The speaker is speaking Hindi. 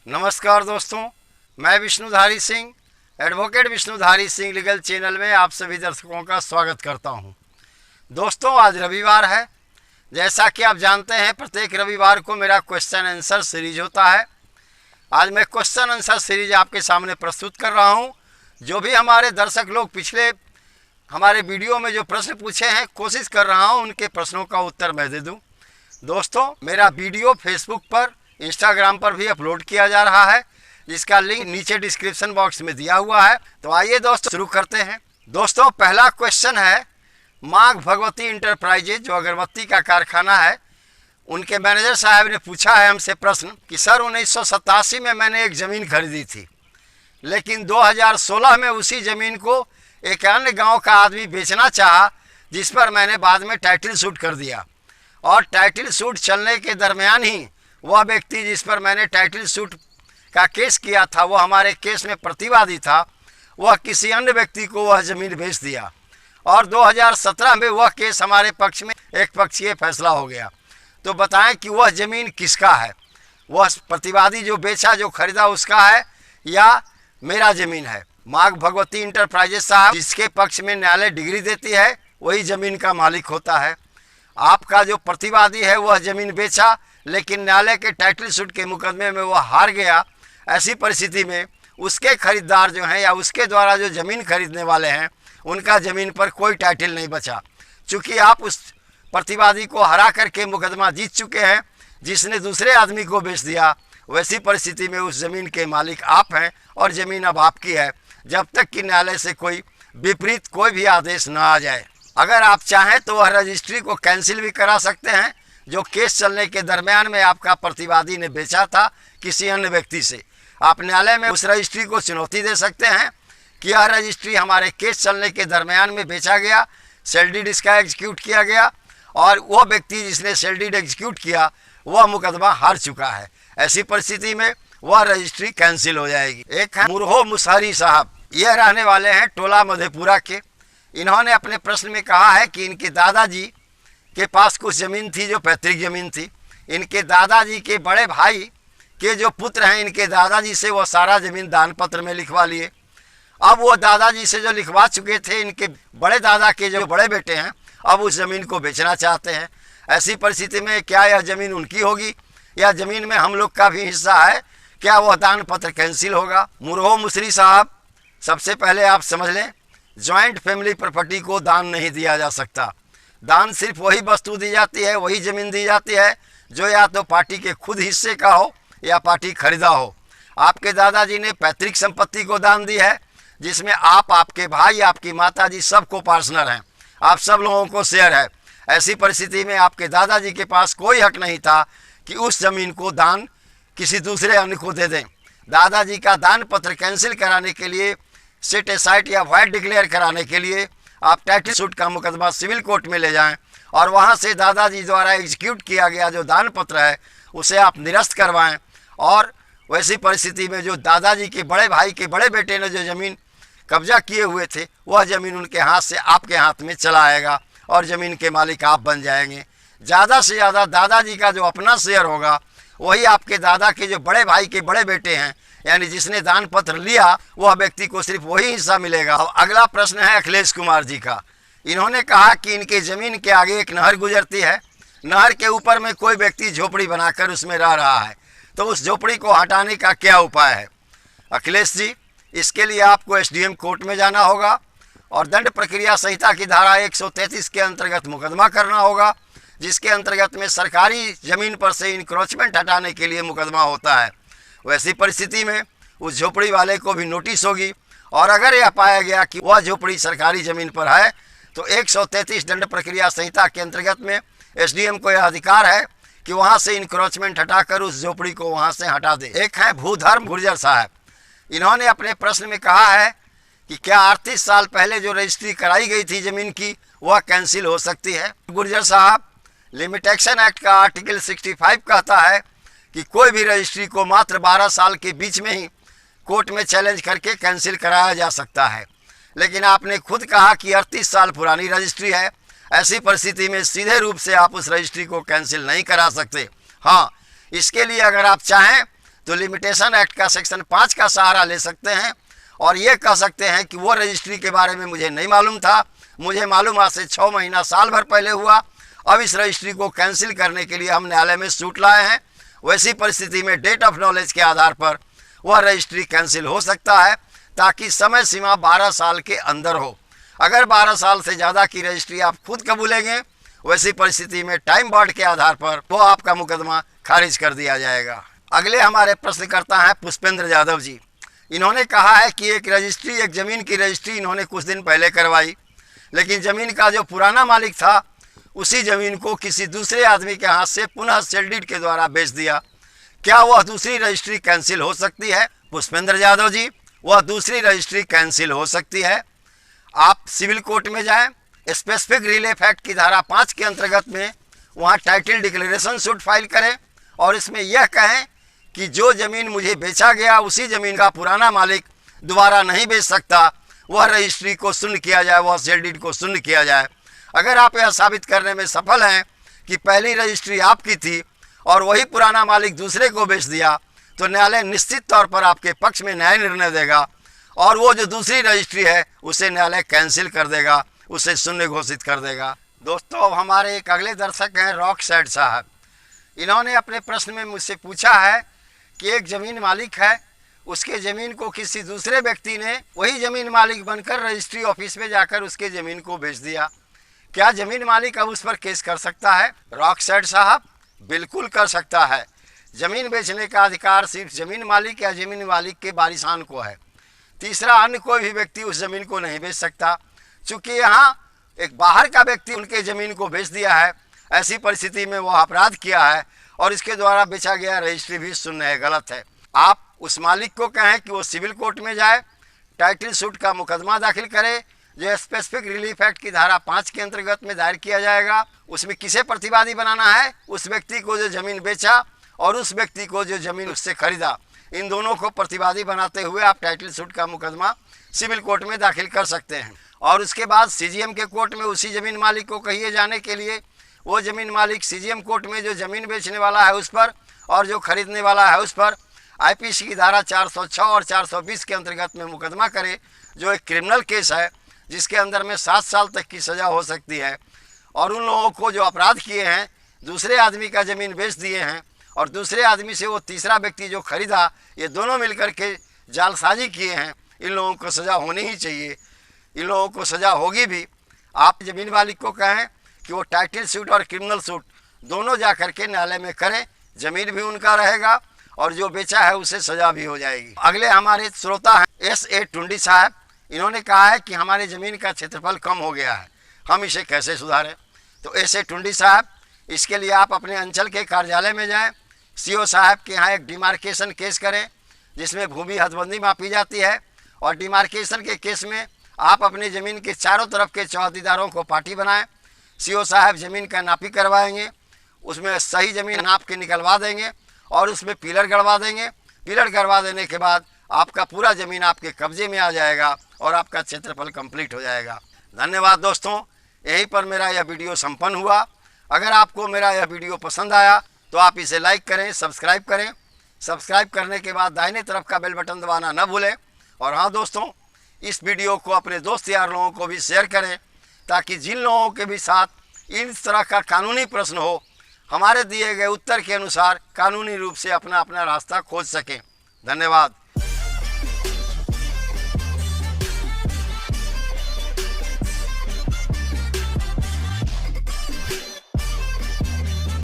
नमस्कार दोस्तों, मैं Vishnudhari Singh, advocate Vishnudhari Singh legal channel में आप सभी दर्शकों का स्वागत करता हूं। दोस्तों, आज रविवार है। जैसा कि आप जानते हैं, प्रत्येक रविवार को मेरा क्वेश्चन आंसर सीरीज होता है। आज मैं क्वेश्चन आंसर सीरीज आपके सामने प्रस्तुत कर रहा हूं। जो भी हमारे दर्शक लोग पिछले हमारे वीडियो में जो प्रश्न पूछे हैं, कोशिश कर रहा हूं उनके प्रश्नों का उत्तर मैं दे दूं। दोस्तों, मेरा वीडियो फेसबुक पर, इंस्टाग्राम पर भी अपलोड किया जा रहा है, जिसका लिंक नीचे डिस्क्रिप्शन बॉक्स में दिया हुआ है। तो आइए दोस्तों, शुरू करते हैं। दोस्तों, पहला क्वेश्चन है, माँ भगवती इंटरप्राइजेज जो अगरबत्ती का कारखाना है, उनके मैनेजर साहब ने पूछा है हमसे प्रश्न कि सर 1987 में मैंने एक ज़मीन खरीदी थी, लेकिन 2016 में उसी ज़मीन को एक अन्य गांव का आदमी बेचना चाहा, जिस पर मैंने बाद में टाइटल शूट कर दिया। और टाइटल शूट चलने के दरमियान ही वह व्यक्ति जिस पर मैंने टाइटल शूट का केस किया था, वह हमारे केस में प्रतिवादी था, वह किसी अन्य व्यक्ति को वह ज़मीन बेच दिया। और 2017 में वह केस हमारे पक्ष में एक पक्षीय फैसला हो गया। तो बताएं कि वह ज़मीन किसका है? वह प्रतिवादी जो बेचा, जो खरीदा, उसका है या मेरा ज़मीन है? माँ भगवती इंटरप्राइजेज साहब जिसके पक्ष में न्यायालय डिग्री देती है, वही ज़मीन का मालिक होता है। आपका जो प्रतिवादी है वह ज़मीन बेचा, लेकिन न्यायालय के टाइटल शूट के मुकदमे में वह हार गया। ऐसी परिस्थिति में उसके खरीदार जो हैं या उसके द्वारा जो ज़मीन खरीदने वाले हैं, उनका ज़मीन पर कोई टाइटल नहीं बचा। चूँकि आप उस प्रतिवादी को हरा करके मुकदमा जीत चुके हैं, जिसने दूसरे आदमी को बेच दिया, वैसी परिस्थिति में उस ज़मीन के मालिक आप हैं और ज़मीन अब आपकी है, जब तक कि न्यायालय से कोई विपरीत कोई भी आदेश न आ जाए। अगर आप चाहें तो वह रजिस्ट्री को कैंसिल भी करा सकते हैं, जो केस चलने के दरमियान में आपका प्रतिवादी ने बेचा था किसी अन्य व्यक्ति से। आप न्यायालय में उस रजिस्ट्री को चुनौती दे सकते हैं कि यह रजिस्ट्री हमारे केस चलने के दरमियान में बेचा गया, सेल डीड इसका एग्जीक्यूट किया गया, और वह व्यक्ति जिसने सेल डीड एग्जीक्यूट किया वह मुकदमा हार चुका है। ऐसी परिस्थिति में वह रजिस्ट्री कैंसिल हो जाएगी। एक है मुरहो मुसहरी साहब, यह रहने वाले हैं टोला मधेपुरा के। इन्होंने अपने प्रश्न में कहा है कि इनके दादाजी के पास कुछ ज़मीन थी जो पैतृक ज़मीन थी। इनके दादाजी के बड़े भाई के जो पुत्र हैं, इनके दादाजी से वो सारा ज़मीन दान पत्र में लिखवा लिए। अब वो दादाजी से जो लिखवा चुके थे, इनके बड़े दादा के जो बड़े बेटे हैं, अब उस ज़मीन को बेचना चाहते हैं। ऐसी परिस्थिति में क्या यह ज़मीन उनकी होगी या ज़मीन में हम लोग का भी हिस्सा है? क्या वह दान पत्र कैंसिल होगा? मुरहो मुसरी साहब, सबसे पहले आप समझ लें, जॉइंट फैमिली प्रॉपर्टी को दान नहीं दिया जा सकता। दान सिर्फ वही वस्तु दी जाती है, वही ज़मीन दी जाती है जो या तो पार्टी के खुद हिस्से का हो या पार्टी खरीदा हो। आपके दादाजी ने पैतृक संपत्ति को दान दी है, जिसमें आप, आपके भाई, आपकी माताजी सबको पार्टनर हैं, आप सब लोगों को शेयर है। ऐसी परिस्थिति में आपके दादाजी के पास कोई हक नहीं था कि उस ज़मीन को दान किसी दूसरे अन्य को दे दें। दादाजी का दान पत्र कैंसिल कराने के लिए, सेट एसाइड या वॉइड डिक्लेयर कराने के लिए आप टाइटल शूट का मुकदमा सिविल कोर्ट में ले जाएं और वहां से दादाजी द्वारा एग्जीक्यूट किया गया जो दान पत्र है उसे आप निरस्त करवाएं। और वैसी परिस्थिति में जो दादाजी के बड़े भाई के बड़े बेटे ने जो ज़मीन कब्जा किए हुए थे, वह ज़मीन उनके हाथ से आपके हाथ में चला आएगा और ज़मीन के मालिक आप बन जाएंगे। ज़्यादा से ज़्यादा दादाजी का जो अपना शेयर होगा, वही आपके दादा के जो बड़े भाई के बड़े बेटे हैं, यानी जिसने दान पत्र लिया, वह व्यक्ति को सिर्फ वही हिस्सा मिलेगा। अगला प्रश्न है अखिलेश कुमार जी का। इन्होंने कहा कि इनके ज़मीन के आगे एक नहर गुजरती है, नहर के ऊपर में कोई व्यक्ति झोपड़ी बनाकर उसमें रह रहा है, तो उस झोपड़ी को हटाने का क्या उपाय है? अखिलेश जी, इसके लिए आपको एसडीएम कोर्ट में जाना होगा और दंड प्रक्रिया संहिता की धारा 133 के अंतर्गत मुकदमा करना होगा, जिसके अंतर्गत में सरकारी ज़मीन पर से इंक्रोचमेंट हटाने के लिए मुकदमा होता है। वैसी परिस्थिति में उस झोपड़ी वाले को भी नोटिस होगी, और अगर यह पाया गया कि वह झोपड़ी सरकारी ज़मीन पर है, तो 133 दंड प्रक्रिया संहिता के अंतर्गत में एसडीएम को यह अधिकार है कि वहां से इंक्रोचमेंट हटाकर उस झोपड़ी को वहां से हटा दे। एक है भूधर्म गुर्जर साहब। इन्होंने अपने प्रश्न में कहा है कि क्या 38 साल पहले जो रजिस्ट्री कराई गई थी ज़मीन की, वह कैंसिल हो सकती है? गुर्जर साहब, लिमिटेशन एक्ट का आर्टिकल 65 कहता है कि कोई भी रजिस्ट्री को मात्र 12 साल के बीच में ही कोर्ट में चैलेंज करके कैंसिल कराया जा सकता है। लेकिन आपने खुद कहा कि 38 साल पुरानी रजिस्ट्री है। ऐसी परिस्थिति में सीधे रूप से आप उस रजिस्ट्री को कैंसिल नहीं करा सकते। हाँ, इसके लिए अगर आप चाहें तो लिमिटेशन एक्ट का सेक्शन 5 का सहारा ले सकते हैं और ये कह सकते हैं कि वो रजिस्ट्री के बारे में मुझे नहीं मालूम था, मुझे मालूम आज से 6 महीना साल भर पहले हुआ, अब इस रजिस्ट्री को कैंसिल करने के लिए हम न्यायालय में सूट लाए हैं। वैसी परिस्थिति में डेट ऑफ नॉलेज के आधार पर वह रजिस्ट्री कैंसिल हो सकता है, ताकि समय सीमा 12 साल के अंदर हो। अगर 12 साल से ज़्यादा की रजिस्ट्री आप खुद कबूलेंगे, वैसी परिस्थिति में टाइम बाउंड के आधार पर वो आपका मुकदमा खारिज कर दिया जाएगा। अगले हमारे प्रश्नकर्ता हैं पुष्पेंद्र यादव जी। इन्होंने कहा है कि एक ज़मीन की रजिस्ट्री इन्होंने कुछ दिन पहले करवाई, लेकिन ज़मीन का जो पुराना मालिक था उसी ज़मीन को किसी दूसरे आदमी के हाथ से पुनः सेल डीड के द्वारा बेच दिया। क्या वह दूसरी रजिस्ट्री कैंसिल हो सकती है? पुष्पेंद्र यादव जी, वह दूसरी रजिस्ट्री कैंसिल हो सकती है। आप सिविल कोर्ट में जाएं, स्पेसिफिक रिलीफ एक्ट की धारा 5 के अंतर्गत में वहाँ टाइटल डिक्लेरेशन सूट फाइल करें और इसमें यह कहें कि जो ज़मीन मुझे बेचा गया उसी ज़मीन का पुराना मालिक दोबारा नहीं बेच सकता, वह रजिस्ट्री को शून्य किया जाए, वह सेल डीड को शून्य किया जाए। अगर आप यह साबित करने में सफल हैं कि पहली रजिस्ट्री आपकी थी और वही पुराना मालिक दूसरे को बेच दिया, तो न्यायालय निश्चित तौर पर आपके पक्ष में न्याय निर्णय देगा और वो जो दूसरी रजिस्ट्री है उसे न्यायालय कैंसिल कर देगा, उसे शून्य घोषित कर देगा। दोस्तों, अब हमारे एक अगले दर्शक हैं रॉक सेड साहब। इन्होंने अपने प्रश्न में मुझसे पूछा है कि एक ज़मीन मालिक है, उसके ज़मीन को किसी दूसरे व्यक्ति ने वही ज़मीन मालिक बनकर रजिस्ट्री ऑफिस में जाकर उसके ज़मीन को बेच दिया, क्या ज़मीन मालिक अब उस पर केस कर सकता है? रॉक सेड साहब, बिल्कुल कर सकता है। ज़मीन बेचने का अधिकार सिर्फ ज़मीन मालिक या ज़मीन मालिक के वारिसान को है। तीसरा अन्य कोई भी व्यक्ति उस ज़मीन को नहीं बेच सकता। चूँकि यहाँ एक बाहर का व्यक्ति उनके ज़मीन को बेच दिया है, ऐसी परिस्थिति में वह अपराध किया है और इसके द्वारा बेचा गया रजिस्ट्री भी शून्य है, गलत है। आप उस मालिक को कहें कि वो सिविल कोर्ट में जाए, टाइटल सूट का मुकदमा दाखिल करे, जो स्पेसिफिक रिलीफ एक्ट की धारा 5 के अंतर्गत में दायर किया जाएगा। उसमें किसे प्रतिवादी बनाना है? उस व्यक्ति को जो ज़मीन बेचा और उस व्यक्ति को जो ज़मीन उससे खरीदा, इन दोनों को प्रतिवादी बनाते हुए आप टाइटल सूट का मुकदमा सिविल कोर्ट में दाखिल कर सकते हैं। और उसके बाद सीजीएम के कोर्ट में उसी ज़मीन मालिक को कहिए जाने के लिए। वो ज़मीन मालिक सीजीएम कोर्ट में जो ज़मीन बेचने वाला है उस पर और जो खरीदने वाला है उस पर आईपीसी की धारा 406 और 420 के अंतर्गत में मुकदमा करे, जो एक क्रिमिनल केस है जिसके अंदर में 7 साल तक की सज़ा हो सकती है। और उन लोगों को जो अपराध किए हैं, दूसरे आदमी का ज़मीन बेच दिए हैं और दूसरे आदमी से वो तीसरा व्यक्ति जो खरीदा, ये दोनों मिलकर के जालसाजी किए हैं, इन लोगों को सज़ा होनी ही चाहिए। इन लोगों को सज़ा होगी भी। आप ज़मीन मालिक को कहें कि वो टाइटल सूट और क्रिमिनल सूट दोनों जा कर के न्यायालय में करें, ज़मीन भी उनका रहेगा और जो बेचा है उसे सज़ा भी हो जाएगी। अगले हमारे श्रोता हैं S.A. टुंडी साहब। इन्होंने कहा है कि हमारी ज़मीन का क्षेत्रफल कम हो गया है, हम इसे कैसे सुधारें? तो S.A. टुंडी साहब, इसके लिए आप अपने अंचल के कार्यालय में जाएं, CO साहब के यहाँ एक डिमार्केशन केस करें जिसमें भूमि हदबंदी मापी जाती है। और डिमार्केशन के केस में आप अपनी ज़मीन के चारों तरफ के चौकीदारों को पार्टी बनाएं। CO साहब ज़मीन का नापी करवाएंगे, उसमें सही ज़मीन नाप के निकलवा देंगे और उसमें पिलर गड़वा देंगे। पिलर गड़वा देने के बाद आपका पूरा ज़मीन आपके कब्जे में आ जाएगा और आपका क्षेत्रफल कंप्लीट हो जाएगा। धन्यवाद दोस्तों, यहीं पर मेरा यह वीडियो संपन्न हुआ। अगर आपको मेरा यह वीडियो पसंद आया तो आप इसे लाइक करें, सब्सक्राइब करें। सब्सक्राइब करने के बाद दाहिने तरफ का बेल बटन दबाना न भूलें। और हाँ दोस्तों, इस वीडियो को अपने दोस्त यार लोगों को भी शेयर करें, ताकि जिन लोगों के भी साथ इस तरह का कानूनी प्रश्न हो, हमारे दिए गए उत्तर के अनुसार कानूनी रूप से अपना अपना रास्ता खोज सकें। धन्यवाद।